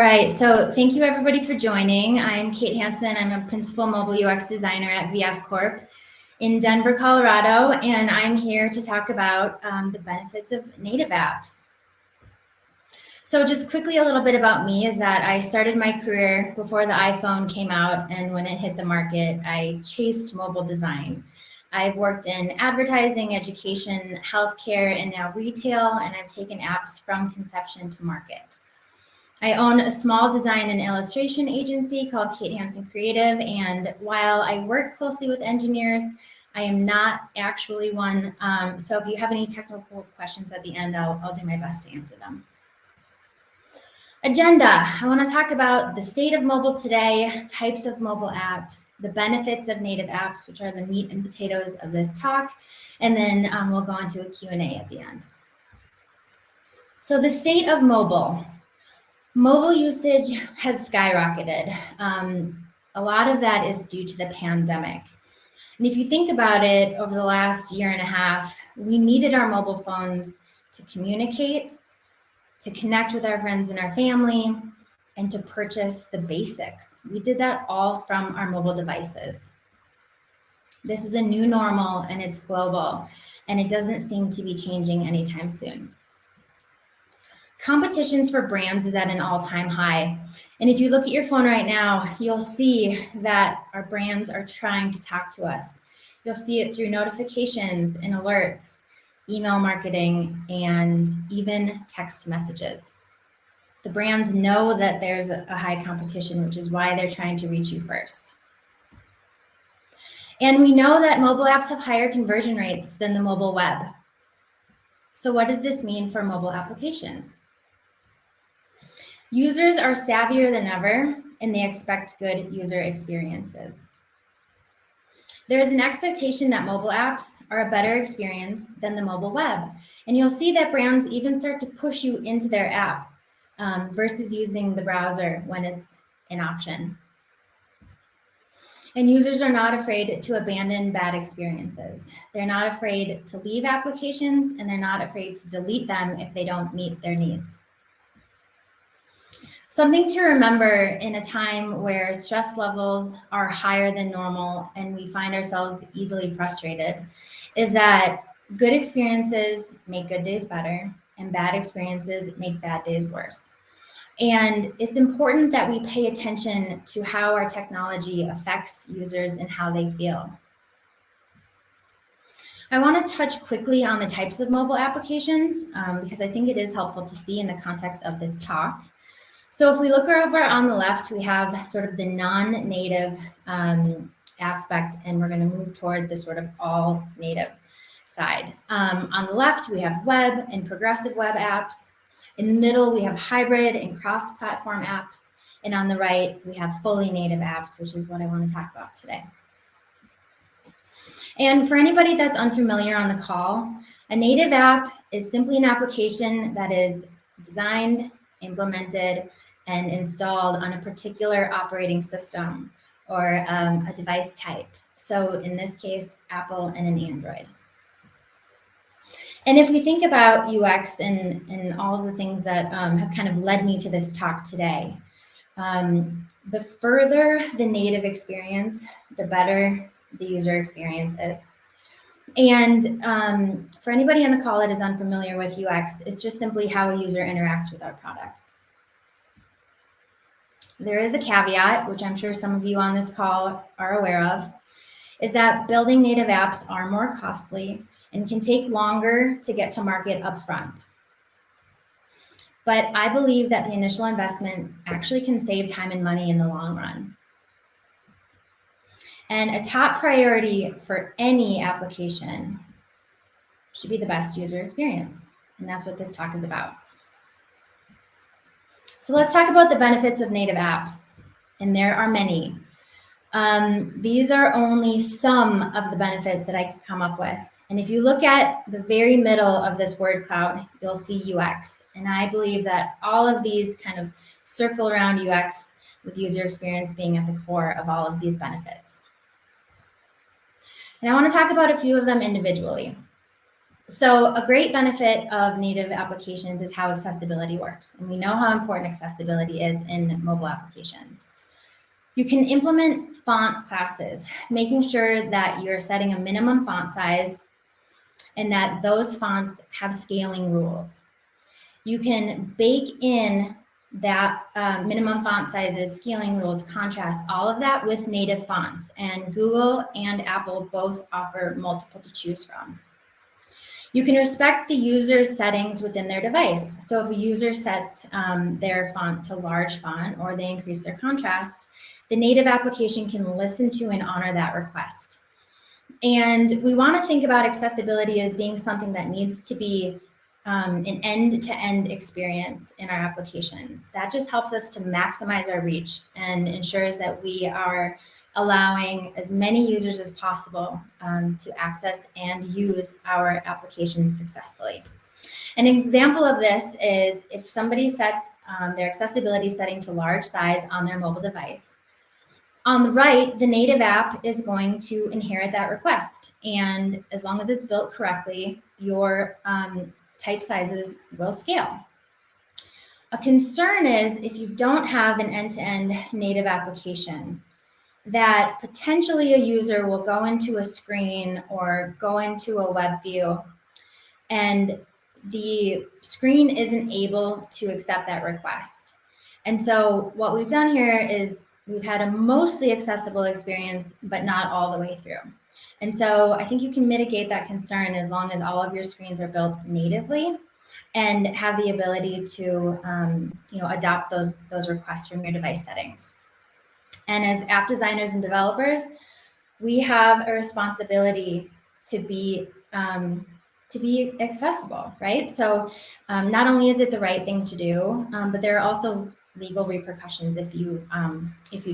right, so thank you everybody for joining. I'm Kate Hanson. I'm a principal mobile UX designer at VF Corp in Denver, Colorado, and I'm here to talk about the benefits of native apps. So just quickly, a little bit about me is that I started my career before the iPhone came out, and when it hit the market, I chased mobile design. I've worked in advertising, education, healthcare, and now retail, and I've taken apps from conception to market. I own a small design and illustration agency called Kate Hanson Creative, and while I work closely with engineers, I am not actually one. So if you have any technical questions at the end, I'll do my best to answer them. Agenda. I want to talk about the state of mobile today, types of mobile apps, the benefits of native apps, which are the meat and potatoes of this talk, and then we'll go into a Q&A at the end. So the state of mobile. Mobile usage has skyrocketed. A lot of that is due to the pandemic. And if you think about it, over the last year and a half, we needed our mobile phones to communicate, to connect with our friends and our family, and to purchase the basics. We did that all from our mobile devices. This is a new normal and it's global, and it doesn't seem to be changing anytime soon. Competitions for brands is at an all-time high. And if you look at your phone right now, you'll see that our brands are trying to talk to us. You'll see it through notifications and alerts, email marketing, and even text messages. The brands know that there's a high competition, which is why they're trying to reach you first. And we know that mobile apps have higher conversion rates than the mobile web. So what does this mean for mobile applications? Users are savvier than ever, and they expect good user experiences. There is an expectation that mobile apps are a better experience than the mobile web. And you'll see that brands even start to push you into their app versus using the browser when it's an option. And users are not afraid to abandon bad experiences. They're not afraid to leave applications, and they're not afraid to delete them if they don't meet their needs. Something to remember in a time where stress levels are higher than normal and we find ourselves easily frustrated is that good experiences make good days better, and bad experiences make bad days worse. And it's important that we pay attention to how our technology affects users and how they feel. I want to touch quickly on the types of mobile applications because I think it is helpful to see in the context of this talk. So if we look over on the left, we have sort of the non-native aspect, and we're going to move toward the sort of all native side. On the left, we have web and progressive web apps. In the middle, we have hybrid and cross-platform apps. And on the right, we have fully native apps, which is what I want to talk about today. And for anybody that's unfamiliar on the call, a native app is simply an application that is designed, implemented, and installed on a particular operating system or a device type. So in this case, Apple and an Android. And if we think about UX and all of the things that have kind of led me to this talk today, the further the native experience, the better the user experience is. And for anybody on the call that is unfamiliar with UX, it's just simply how a user interacts with our products. There is a caveat, which I'm sure some of you on this call are aware of, is that building native apps are more costly and can take longer to get to market upfront. But I believe that the initial investment actually can save time and money in the long run. And a top priority for any application should be the best user experience. And that's what this talk is about. So let's talk about the benefits of native apps. And there are many. These are only some of the benefits that I could come up with. And if you look at the very middle of this word cloud, you'll see UX. And I believe that all of these kind of circle around UX, with user experience being at the core of all of these benefits. And I want to talk about a few of them individually. So a great benefit of native applications is how accessibility works. And we know how important accessibility is in mobile applications. You can implement font classes, making sure that you're setting a minimum font size and that those fonts have scaling rules. You can bake in that minimum font sizes, scaling rules, contrast, all of that with native fonts. And Google and Apple both offer multiple to choose from. You can respect the user's settings within their device. So if a user sets their font to large font or they increase their contrast, the native application can listen to and honor that request. And we want to think about accessibility as being something that needs to be an end-to-end experience in our applications. That just helps us to maximize our reach and ensures that we are allowing as many users as possible to access and use our applications successfully. An example of this is if somebody sets their accessibility setting to large size on their mobile device, on the right, the native app is going to inherit that request. And as long as it's built correctly, your type sizes will scale. A concern is if you don't have an end-to-end native application, that potentially a user will go into a screen or go into a web view and the screen isn't able to accept that request. And so what we've done here is we've had a mostly accessible experience, but not all the way through. And so I think you can mitigate that concern as long as all of your screens are built natively and have the ability to adopt those requests from your device settings. And as app designers and developers, we have a responsibility to be accessible, right? So not only is it the right thing to do, but there are also legal repercussions if you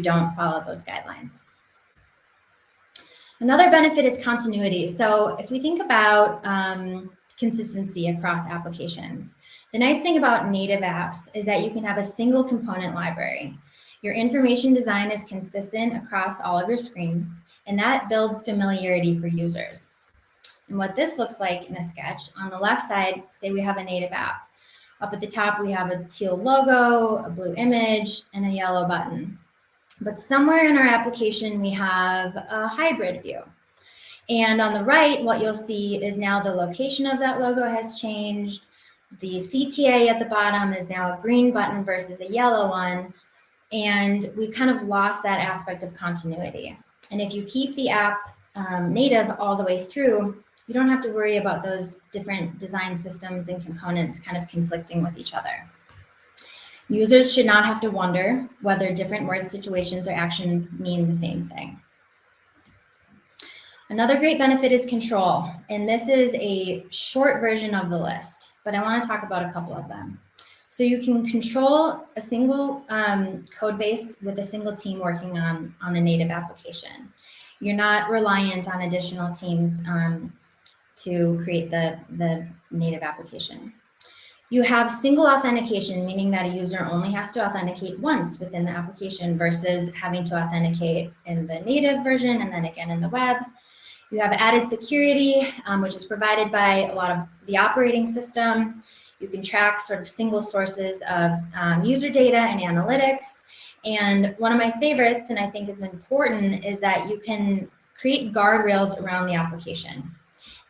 don't follow those guidelines. Another benefit is continuity. So if we think about consistency across applications, the nice thing about native apps is that you can have a single component library. Your information design is consistent across all of your screens, and that builds familiarity for users. And what this looks like in a sketch, on the left side, say we have a native app. Up at the top, we have a teal logo, a blue image, and a yellow button. But somewhere in our application, we have a hybrid view. And on the right, what you'll see is now the location of that logo has changed. The CTA at the bottom is now a green button versus a yellow one. And we've kind of lost that aspect of continuity. And if you keep the app native all the way through, you don't have to worry about those different design systems and components kind of conflicting with each other. Users should not have to wonder whether different word situations or actions mean the same thing. Another great benefit is control, and this is a short version of the list, but I want to talk about a couple of them. So you can control a single code base with a single team working on a native application. You're not reliant on additional teams to create the native application. You have single authentication, meaning that a user only has to authenticate once within the application versus having to authenticate in the native version and then again in the web. You have added security, which is provided by a lot of the operating system. You can track sort of single sources of user data and analytics. And one of my favorites, and I think it's important, is that you can create guardrails around the application.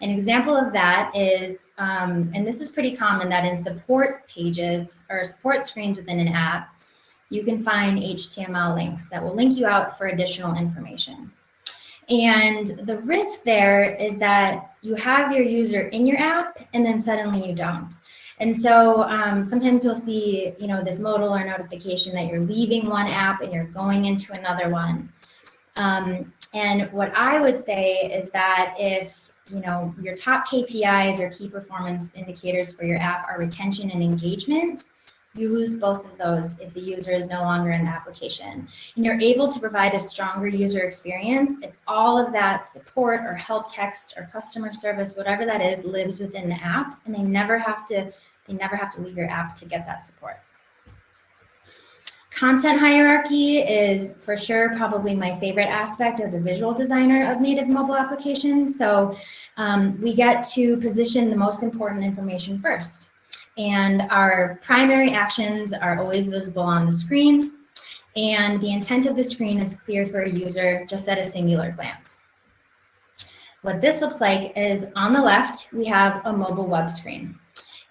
An example of that is, and this is pretty common, that in support pages or support screens within an app, you can find HTML links that will link you out for additional information. And the risk there is that you have your user in your app and then suddenly you don't. And so sometimes you'll see, this modal or notification that you're leaving one app and you're going into another one. And what I would say is that if your top KPIs or key performance indicators for your app are retention and engagement, you lose both of those if the user is no longer in the application. And you're able to provide a stronger user experience if all of that support or help text or customer service, whatever that is, lives within the app, and they never have to leave your app to get that support. Content hierarchy is for sure probably my favorite aspect as a visual designer of native mobile applications. So we get to position the most important information first. And our primary actions are always visible on the screen. And the intent of the screen is clear for a user just at a singular glance. What this looks like is on the left, we have a mobile web screen.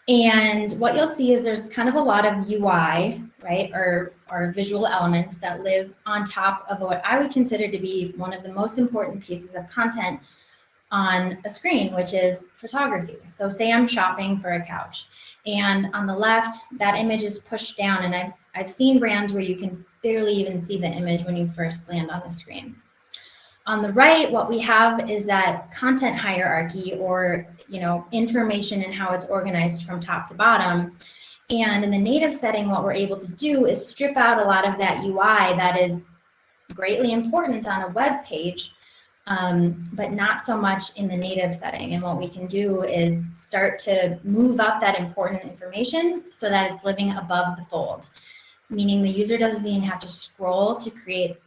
And what you'll see is there's kind of a lot of UI, right, or visual elements that live on top of what I would consider to be one of the most important pieces of content on a screen, which is photography. So say I'm shopping for a couch, and on the left, that image is pushed down, and I've seen brands where you can barely even see the image when you first land on the screen. On the right, what we have is that content hierarchy, or information and how it's organized from top to bottom. And in the native setting, what we're able to do is strip out a lot of that UI that is greatly important on a web page, but not so much in the native setting. And what we can do is start to move up that important information so that it's living above the fold, meaning the user doesn't even have to scroll to create,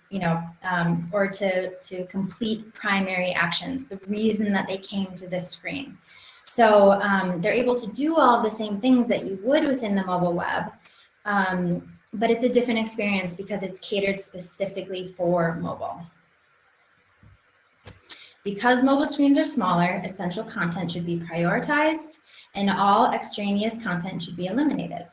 or to complete primary actions, the reason that they came to this screen. So they're able to do all the same things that you would within the mobile web, but it's a different experience because it's catered specifically for mobile. Because mobile screens are smaller, essential content should be prioritized and all extraneous content should be eliminated.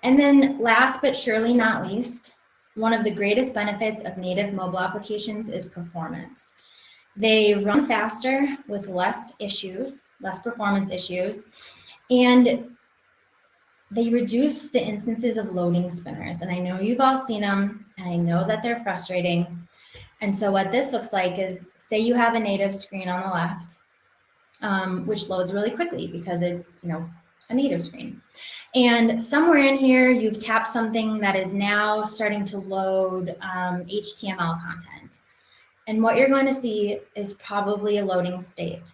And then last but surely not least, one of the greatest benefits of native mobile applications is performance. They run faster with less issues, less performance issues, and they reduce the instances of loading spinners. And I know you've all seen them, and I know that they're frustrating. And so what this looks like is, say you have a native screen on the left, which loads really quickly because it's, a native screen. And somewhere in here, you've tapped something that is now starting to load HTML content. And what you're going to see is probably a loading state.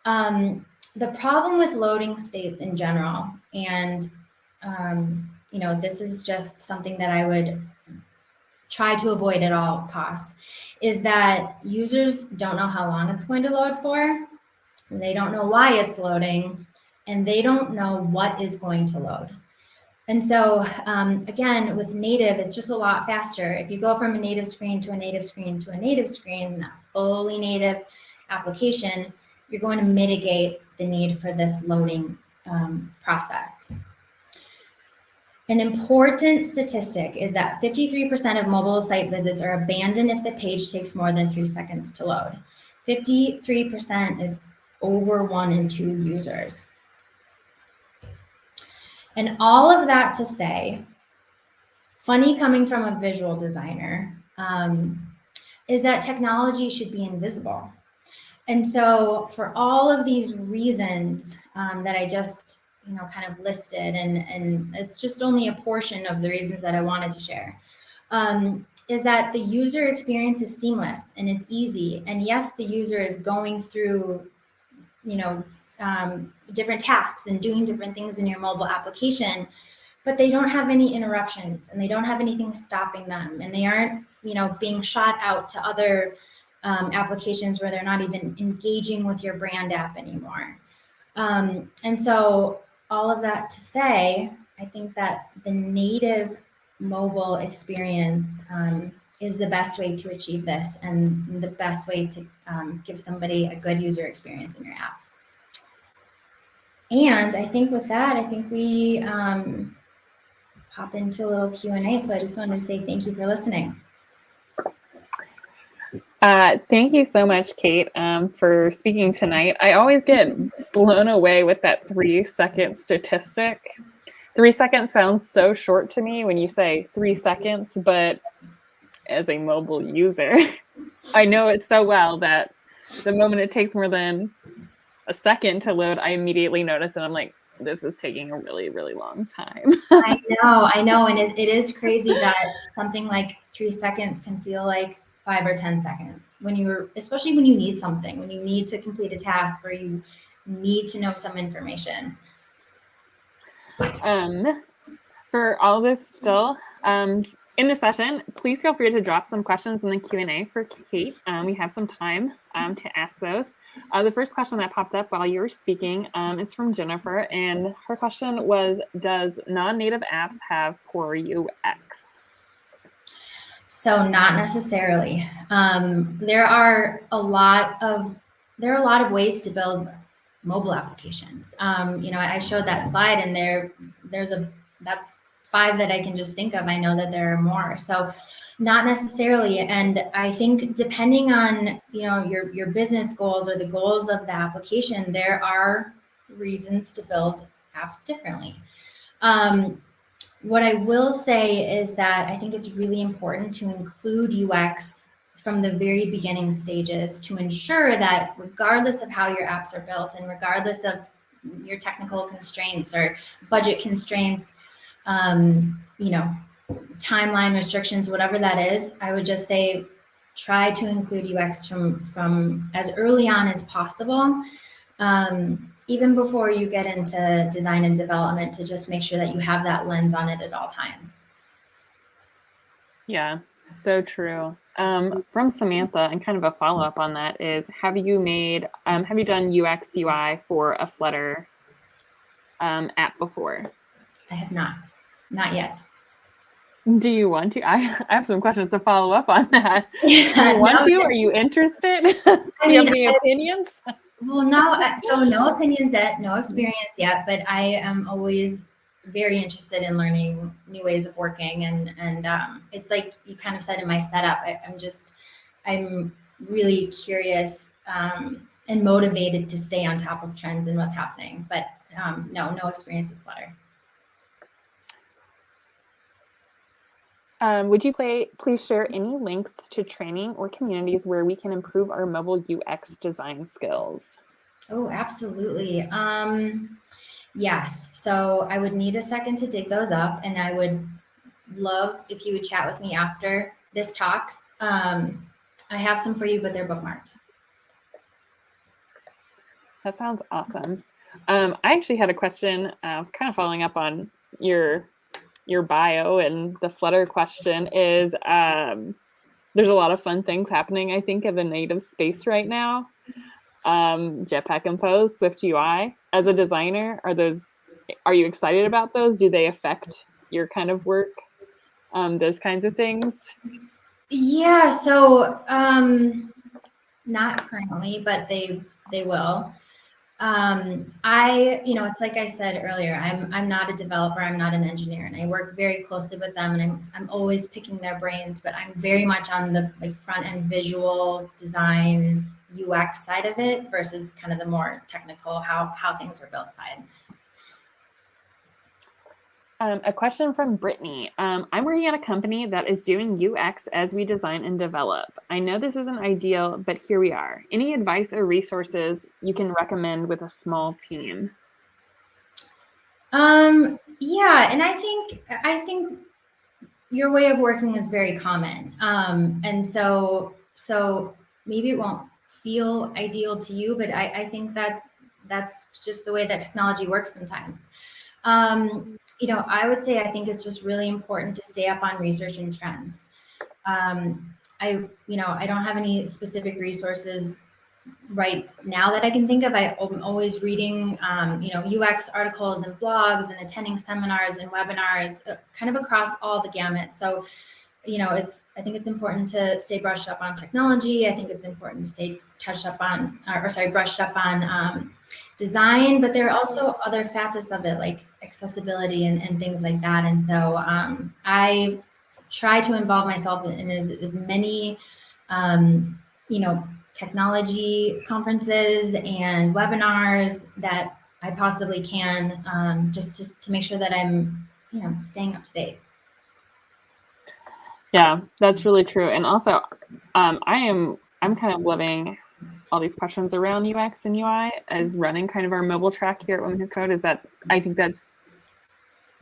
The problem with loading states in general, and this is just something that I would try to avoid at all costs, is that users don't know how long it's going to load for, they don't know why it's loading, and they don't know what is going to load. And so again, with native, it's just a lot faster. If you go from a native screen to a native screen to a native screen, a fully native application, you're going to mitigate the need for this loading process. An important statistic is that 53% of mobile site visits are abandoned if the page takes more than 3 seconds to load. 53% is over 1 in 2 users. And all of that to say, funny coming from a visual designer, is that technology should be invisible. And so for all of these reasons that I just kind of listed, and it's just only a portion of the reasons that I wanted to share, is that the user experience is seamless and it's easy. And yes, the user is going through, different tasks and doing different things in your mobile application, but they don't have any interruptions and they don't have anything stopping them, and they aren't, being shot out to other applications where they're not even engaging with your brand app anymore. And so all of that to say, I think that the native mobile experience is the best way to achieve this and the best way to give somebody a good user experience in your app. And I think with that, we hop into a little Q&A. So I just wanted to say thank you for listening. Thank you so much, Kate, for speaking tonight. I always get blown away with that 3-second statistic. 3 seconds sounds so short to me when you say 3 seconds, but as a mobile user, I know it so well that the moment it takes more than a second to load, I immediately notice and I'm like, this is taking a really, really long time. I know. And it is crazy that something like 3 seconds can feel like 5 or 10 seconds especially when you need something, when you need to complete a task or you need to know some information. For all of this still, in this session, please feel free to drop some questions in the Q&A for Kate. We have some time to ask those. The first question that popped up while you were speaking is from Jennifer, and her question was, does non-native apps have poor UX? So not necessarily. There are a lot of ways to build mobile applications. I showed that slide, and that's 5 that I can just think of. I know that there are more. So not necessarily. And I think depending on, your business goals or the goals of the application, there are reasons to build apps differently. What I will say is that I think it's really important to include UX from the very beginning stages to ensure that regardless of how your apps are built and regardless of your technical constraints or budget constraints, timeline restrictions, whatever that is, I would just say try to include UX from as early on as possible, even before you get into design and development, to just make sure that you have that lens on it at all times. Yeah, so true. From Samantha, and kind of a follow-up on that is, have you done UX UI for a Flutter app before? I have not yet. Do you want to? I have some questions to follow up on that. Do you want to? Are you interested? Do you have any opinions? Well, no, so no opinions yet, no experience yet, but I am always very interested in learning new ways of working. And it's like you kind of said in my setup, I'm really curious and motivated to stay on top of trends and what's happening, but no experience with Flutter. Would you please share any links to training or communities where we can improve our mobile UX design skills? Oh, absolutely. Yes. So I would need a second to dig those up, and I would love if you would chat with me after this talk. I have some for you, but they're bookmarked. That sounds awesome. I actually had a question kind of following up on your bio, and the Flutter question is, there's a lot of fun things happening, I think, in the native space right now. Jetpack Compose, Swift UI. As a designer, are you excited about those? Do they affect your kind of work? Those kinds of things? Yeah, so not currently, but they will. It's like I said earlier, I'm not a developer, I'm not an engineer, and I work very closely with them, and I'm always picking their brains, but I'm very much on the front end visual design UX side of it versus kind of the more technical how things are built side. A question from Brittany. I'm working at a company that is doing UX as we design and develop. I know this isn't ideal, but here we are. Any advice or resources you can recommend with a small team? Yeah, and I think your way of working is very common. And so maybe it won't feel ideal to you, but I think that's just the way that technology works sometimes. I would say I think it's just really important to stay up on research and trends. I don't have any specific resources right now that I can think of. I'm always reading, UX articles and blogs and attending seminars and webinars, kind of across all the gamut. So, I think it's important to stay brushed up on technology. I think it's important to stay brushed up on design, but there are also other facets of it, like accessibility and things like that. And so I try to involve myself in as many, technology conferences and webinars that I possibly can, just to make sure that I'm, staying up to date. Yeah, that's really true. And also, I'm kind of loving all these questions around UX and UI as running kind of our mobile track here at WWCode. Is that I think that's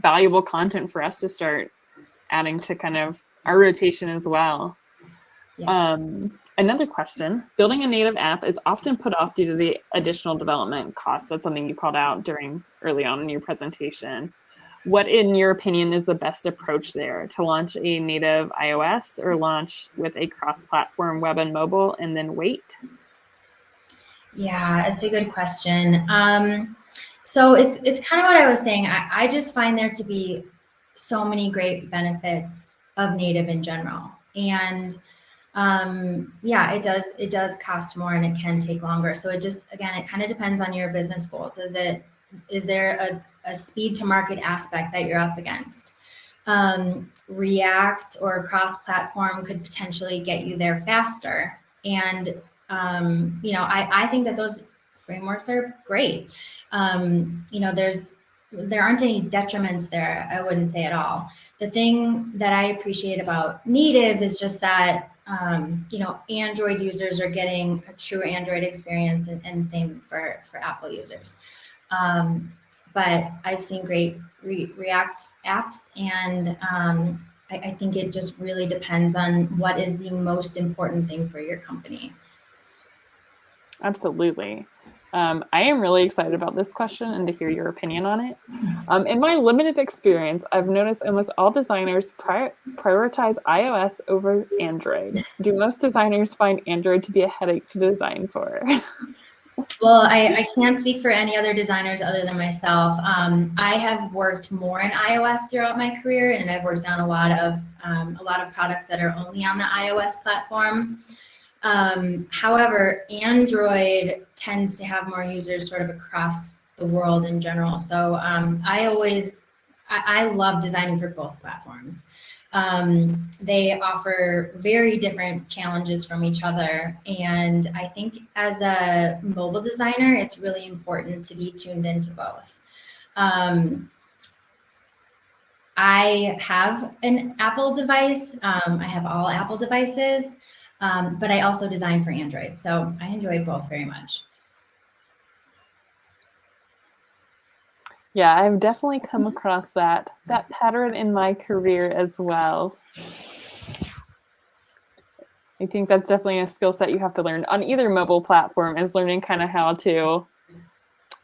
valuable content for us to start adding to kind of our rotation as well. Yeah. Another question: building a native app is often put off due to the additional development costs. That's something you called out early on in your presentation. What, in your opinion, is the best approach there? To launch a native iOS or launch with a cross-platform web and mobile and then wait? Yeah, it's a good question. So it's kind of what I was saying. I just find there to be so many great benefits of native in general. And yeah, it does cost more and it can take longer. So it just, again, it kind of depends on your business goals. Is there a speed to market aspect that you're up against? React or cross-platform could potentially get you there faster. And I think that those frameworks are great. There aren't any detriments there, I wouldn't say at all. The thing that I appreciate about native is just that, Android users are getting a true Android experience, and same for Apple users. But I've seen great React apps, and I think it just really depends on what is the most important thing for your company. Absolutely. I am really excited about this question and to hear your opinion on it. In my limited experience, I've noticed almost all designers prioritize iOS over Android. Do most designers find Android to be a headache to design for? Well, I can't speak for any other designers other than myself. I have worked more in iOS throughout my career, and I've worked on a lot of products that are only on the iOS platform. However, Android tends to have more users sort of across the world in general. So I love designing for both platforms. They offer very different challenges from each other. And I think as a mobile designer, it's really important to be tuned into both. I have an Apple device. I have all Apple devices. But I also design for Android, so I enjoy both very much. Yeah, I've definitely come across that pattern in my career as well. I think that's definitely a skill set you have to learn on either mobile platform, is learning kind of how to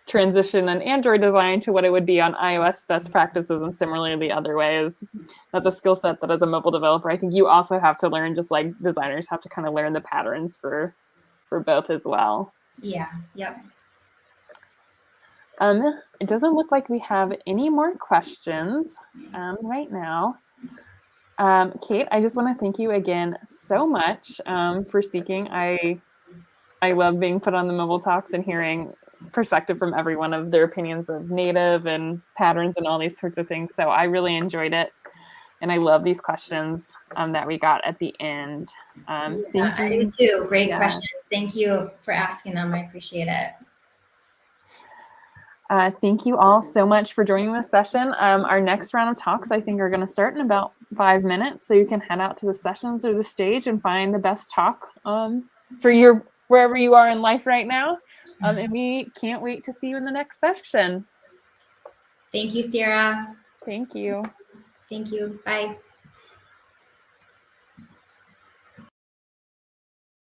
transition an Android design to what it would be on iOS best practices, and similarly the other ways. That's a skill set that as a mobile developer, I think you also have to learn, just like designers have to kind of learn the patterns for both as well. Yeah, yep. It doesn't look like we have any more questions right now. Kate, I just want to thank you again so much for speaking. I love being put on the Mobile Talks and hearing perspective from everyone of their opinions of native and patterns and all these sorts of things. So I really enjoyed it. And I love these questions that we got at the end. Thank you. I do too. Great questions. Thank you for asking them. I appreciate it. Thank you all so much for joining this session. Our next round of talks, I think, are going to start in about 5 minutes. So you can head out to the sessions or the stage and find the best talk for wherever you are in life right now. And we can't wait to see you in the next session. Thank you, Sarah. Thank you. Thank you. Bye.